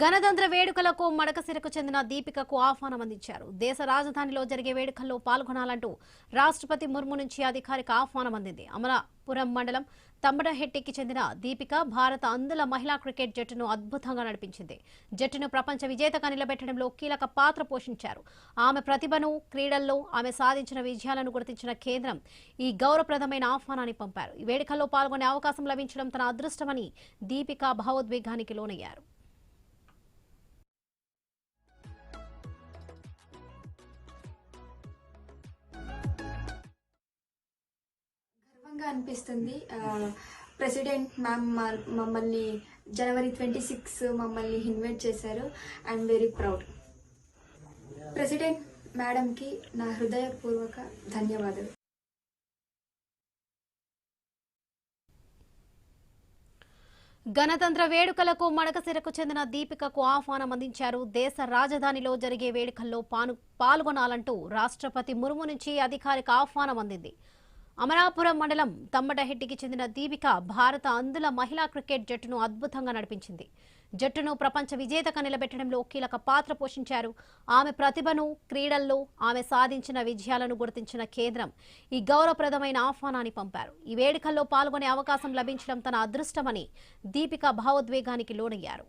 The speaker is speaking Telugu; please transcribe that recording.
గణతంత్ర వేడుకలకు మడకసిరకు చెందిన దీపికకు ఆహ్వానం అందించారు. దేశ రాజధానిలో జరిగే వేడుకల్లో పాల్గొనాలంటూ రాష్ట్రపతి ముర్ము నుంచి అధికారిక ఆహ్వానం అందింది. అమలాపురం మండలం తంబడహెట్టికి చెందిన దీపిక భారత అందుల మహిళా క్రికెట్ జట్టును అద్భుతంగా నడిపించింది. జట్టును ప్రపంచ విజేతగా నిలబెట్టడంలో కీలక పాత్ర పోషించారు. ఆమె ప్రతిభను, క్రీడల్లో ఆమె సాధించిన విజయాలను గుర్తించిన కేంద్రం ఈ గౌరవప్రదమైన ఆహ్వానాన్ని పంపారు. ఈ వేడుకల్లో పాల్గొనే అవకాశం లభించడం తన అదృష్టమని దీపిక భావోద్వేగానికి లోనయ్యారు. గర్వంగా అనిపిస్తుంది. ప్రెసిడెంట్ మ్యామ్ మమ్మల్ని జనవరి 26 మమ్మల్ని ఇన్వైట్ చేశారు. I'm very proud. ప్రెసిడెంట్ మేడంకి నా హృదయపూర్వక ధన్యవాదాలు. గణతంత్ర వేడుకలకు మడకసిరకు చెందిన దీపికకు ఆహ్వానం అందించారు. దేశ రాజధానిలో జరిగే వేడుకల్లో పాల్గొనాలంటూ రాష్ట్రపతి ముర్ము నుంచి అధికారిక ఆహ్వానం అందింది. అమలాపురం మండలం తంబడహెట్టికి చెందిన దీపిక భారత అందుల మహిళా క్రికెట్ జట్టును అద్భుతంగా నడిపించింది. జట్టును ప్రపంచ విజేతగా నిలబెట్టడంలో కీలక పాత్ర పోషించారు. ఆమె ప్రతిభను, క్రీడల్లో ఆమె సాధించిన విజయాలను గుర్తించిన కేంద్రం ఈ గౌరవప్రదమైన ఆహ్వానాన్ని పంపారు. ఈ వేడుకల్లో పాల్గొనే అవకాశం లభించడం తన అదృష్టమని దీపిక భావోద్వేగానికి లోనయ్యారు.